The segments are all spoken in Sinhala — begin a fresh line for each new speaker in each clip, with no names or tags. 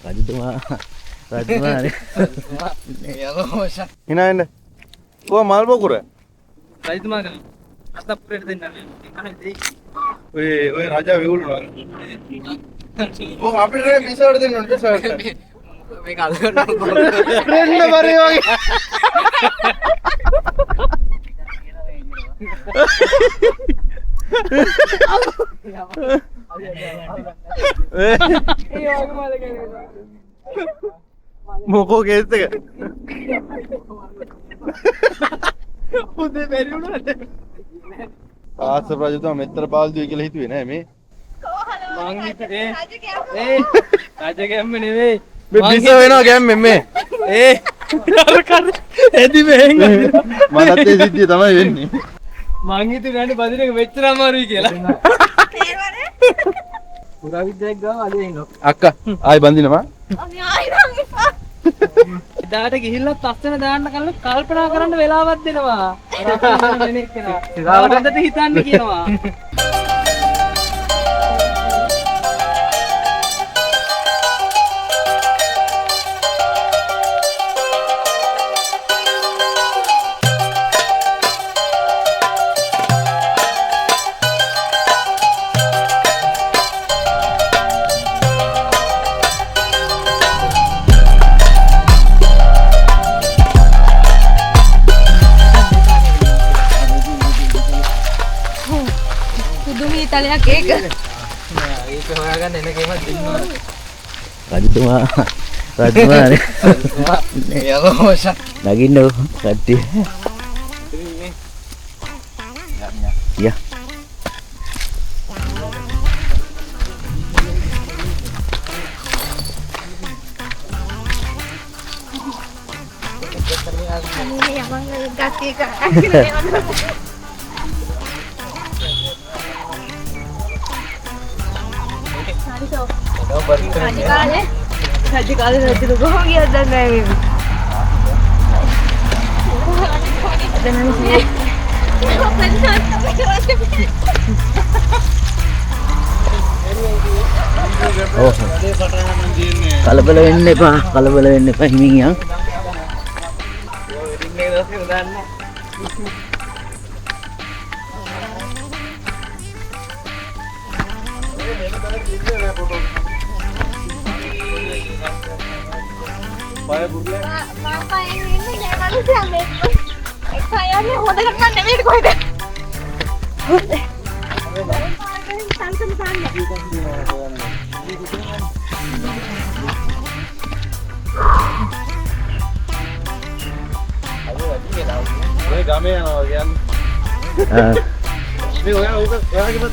රජතුමා රජතුමානේ.
hina එන්න. කොහොම මල් පොකුර?
රජතුමාට අස්තප්පුරේට දෙන්න.
ඔය රජා වෙවුලනවා. ඔව් අපිට පිසවට දෙන්න ඕනේ පිසවට.
මේක අද කරනවා.
දෙන්න බරේ වගේ. මොකෝ කේස් එක?
උදේ බැරි වුණාද?
ආසප රජතුමා මෙතර පාල්දුවේ කියලා හිතුවේ නෑ මේ.
මං හිතුවේ රජගැම්ම නෙවෙයි.
මේ පිස වෙනවා ගැම්මෙන් මේ.
එදි මෙහෙන්
මටත් ඒ සිද්ධිය තමයි වෙන්නේ.
මං හිතුවේ නෑනේ බදින එක මෙච්චර අමාරුයි කියලා. පුරා විද්‍යාවක් ගාව අද එනවා.
අක්කා ආයි බඳිනවා.
එදාට ගිහිල්ලා ලස්සන දාන්න කල්පනා කරන්න වෙලාවක් දෙනවා. වෙන එක්කෙනා. හොඳට හිතන්න කියනවා.
තලයක් ඒක.
ඒක හොයාගන්න එන කේම දෙන්නවා.
රජතුමානේ.
යලෝෂ.
නගින්නකො කට්ටිය. යා.
අනේ යමන් ගස්තිය කා. රජකාලේ රජු කොහොම ගියද දන්නේ නැහැ මේ.
කලබල වෙන්න එපා. කලබල වෙන්න එපා හිමින් යන්.
පාය බුර්ලේ.
මම පයින් ඉන්නේ යනවලු සම්මේ. ඒ පයන්නේ හොඳට මම නෙමෙයි කොහෙද? හොඳේ. සංසම් සාන්නේ.
ඔය ගමේ යනවා කියන්නේ. මේ ඔයාගේ මත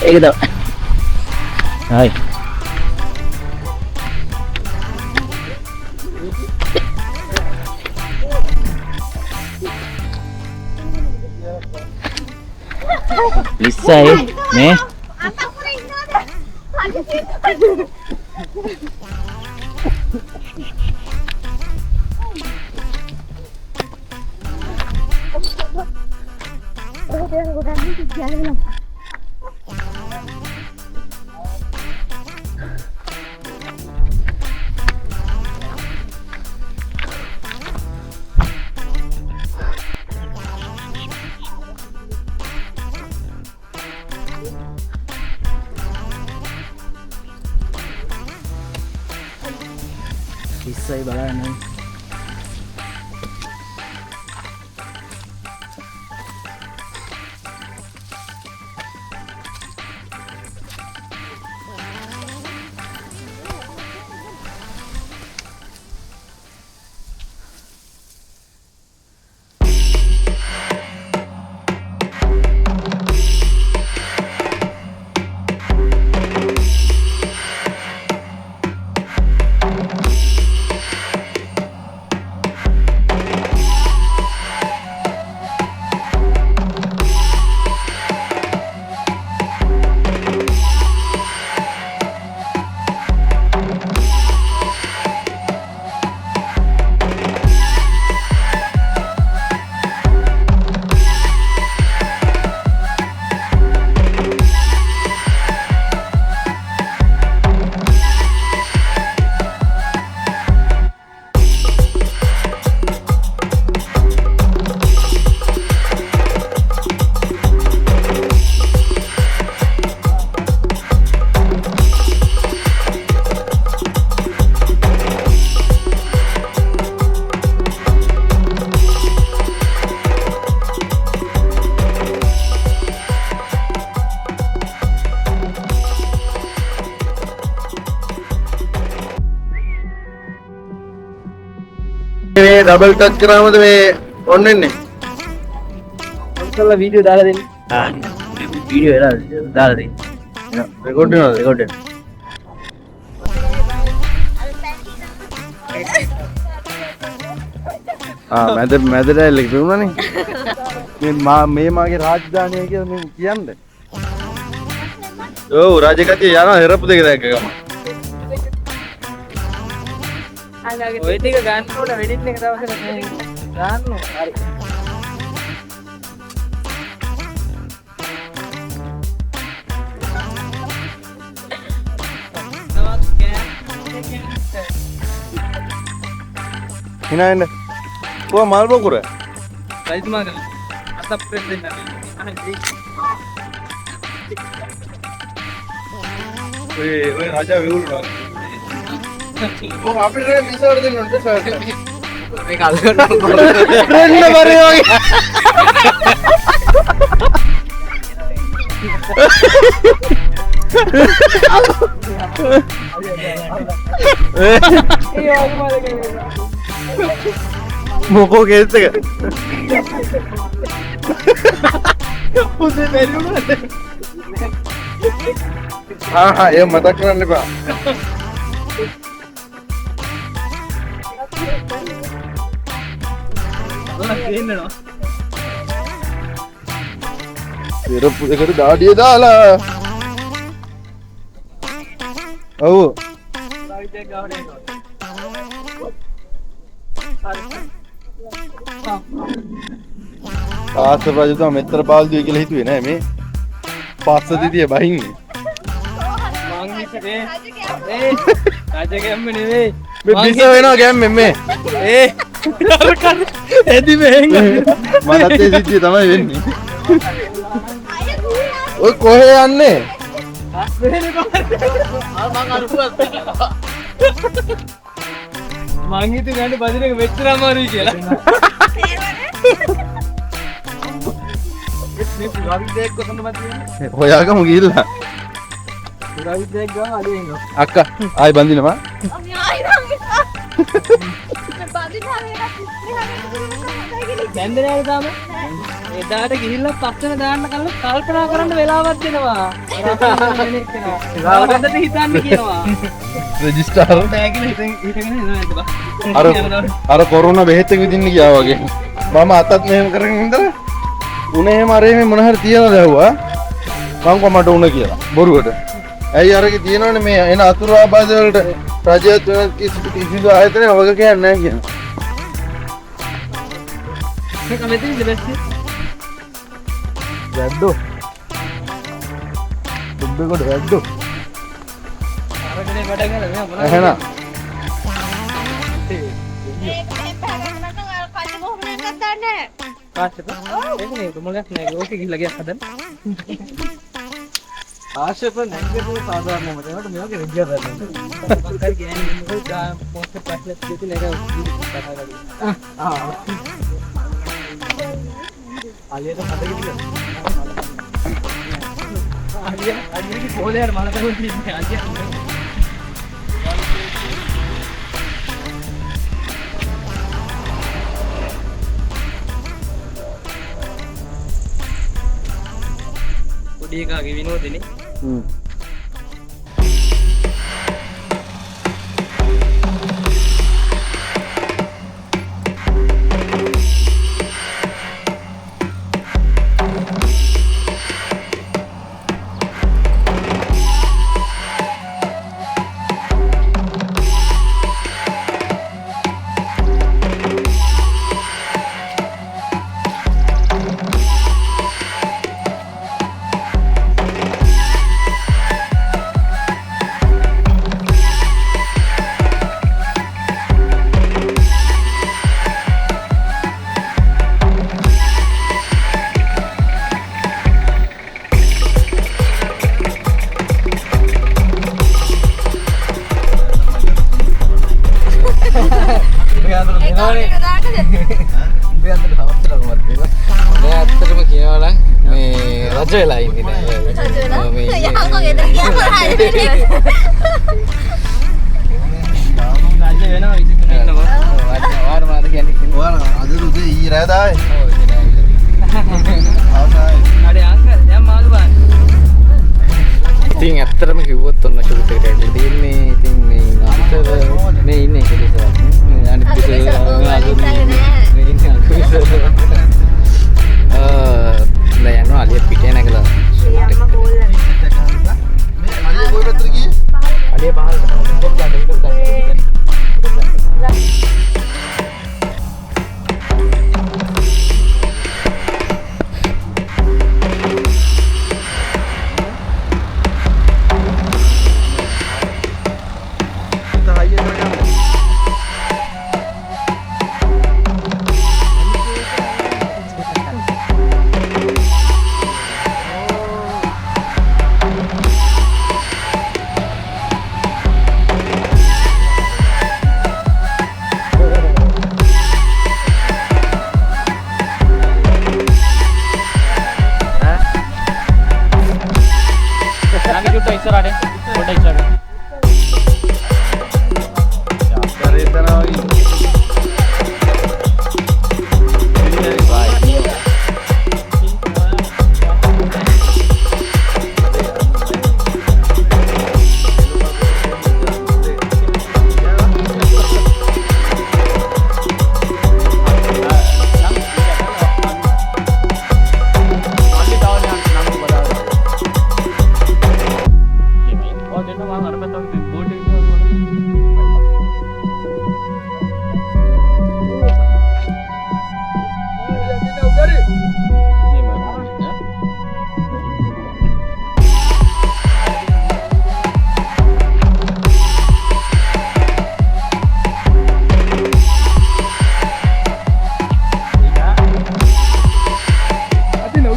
ඒක තමයි. හයි. ලිස්සයි මේ
අතපුරේ ඉන්නවද?
ලිස්සයි බලන්න.
මේ ඩබල් ටච් කරාමද මේ ඔන්න එන්නේ?
ඔතල වීඩියෝ දාලා දෙන්න.
වීඩියෝ එලා දාලා දෙන්න.
රෙකෝඩ් වෙනවද?
රෙකෝඩ් වෙනවා.
මැදට ඇල්ලෙක පෙවුණානේ. මේ මාගේ රාජධානිය කියලා මම කියන්නේ. ඔව් රාජකතිය යනවා හෙරපු දෙක දැක්ක ගම.
ඔය ටික ගන්න ඕන වෙඩින් එක දවසක ගන්න ඕන. හරි.
hina එන්න. කො මල් බකුර.
රයිතුමාගේ අත ප්‍රෙස් දෙන්න.
ඔය රාජා වෙවුලනවා. ඔව් අපිට විසාර දෙන්න ඕනේ සර්.
මේක අල්ලගන්න
රෙන්න බරේ වගේ. මොකෝ කේස් එක? ඒ මතක් කරන්න එපා. එරප්පු එකට දාඩිය දාලා. ඔව්. ආසර් රජතුමා මෙතර බාල්දිය කියලා හිතුවේ නෑ මේ. පස්සදිතිය බහින්නේ.
මං හිතේ රාජකම්ම නෙවෙයි.
මේ පිස වෙනවා ගැම්මෙන් මේ.
අර කන එදි මෙහෙන්
මටත් ඒ සිද්ධිය තමයි වෙන්නේ. ඔය කොහේ යන්නේ?
මං හිතුවේ ගන්න බදින එක මෙච්චර අමාරුයි කියලා. මේ පුරා විද්‍යාවක් කොතනද බදින්නේ?
හොයාගමු ගිහිල්ලා.
පුරා විද්‍යාවක් ගාව අලියෙන් ගාව.
අක්කා ආයි බඳිනවා.
බැන්දේ තාම එදාට ගිහිල්ලා පස්සෙන් දාන්න කල්පනා කරන්න වෙලාවක් දෙනවා. රාවදන්ට හිතන්න කියනවා.
රෙජිස්ටර්
බෑගිලා හිතගෙන එනවා.
අර කොරෝනා බෙහෙත් එක විදින්න ගියා වගේ. මම අතත් මෙහෙම කරගෙන ඉඳලා උනේ එහෙම අර මේ මොන හරි තියනද ඇහුවා. මං කො මට උණ කියලා. බොරුවට. ඇයි අරගේ තියෙනවනේ මේ එන අතුරු ආබාධ වලට රජයත් වෙන කිසිදු ආයතනයක් වග කියන්නේ නැහැ කියනවා.
මේක මෙතනද බැස්සේ?
වැද්දෝ. දුබ්බේකට වැද්දෝ.
අරගෙන වැඩ කරලා මෙයා මොනවද?
එහෙනම්
කාශ්‍යප ඒක නේ මොලයක් නෑ ඕක ගිහලා ගියා හදන්න. ආශ්‍යප නැංගේට සාධාරණම ඒකට මේ වගේ රෙජියර් ගන්න. මොකක්ද කියන්නේ මොකද පොස්ට් ප්‍රශ්න දෙති නේද කතා කරලා. අලියට මතකද කියලා? අලියගේ පොලේ අර මල කරුන් තියන්නේ අලිය. පොඩි එකාගේ විනෝදනේ.
ඇත්තටම කියනවා නම් මේ රජ වෙලා ඉන්නේ නෑ. මේ
රාජ්‍ය වෙනවා ඉතින් ඉන්නවා.
වාර මාද කියන්නේ
ඉරදායි.
ඔව් ඒක ඇවිල්ලා
ආසයි.
අඩේ අංකල් දැන් මාළු බාන්න.
ඉතින් ඇත්තටම කිව්වොත් ඔන්න ෂූට් එකට ඇවිල්ලා තියෙන්නේ. ඉතින් මේ අනිතව මේ ඉන්නේ කෙලෙසාවක්. මේ අනිත් පිටේ මේ ඉන්නේ අකුවිසල. දැන් යනවා අලිය පිටේ නැගලා ෂූට් එකට.
අම්මා කෝල්
මේ අලිය කොයි පැත්තට ගියේ?
අලිය පහළට පොත් ගන්න විතර ගන්න.
ළඟ චුට්ට ඉස්සරහට පොඩ්ඩක් ඉස්සරහට.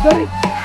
Udah,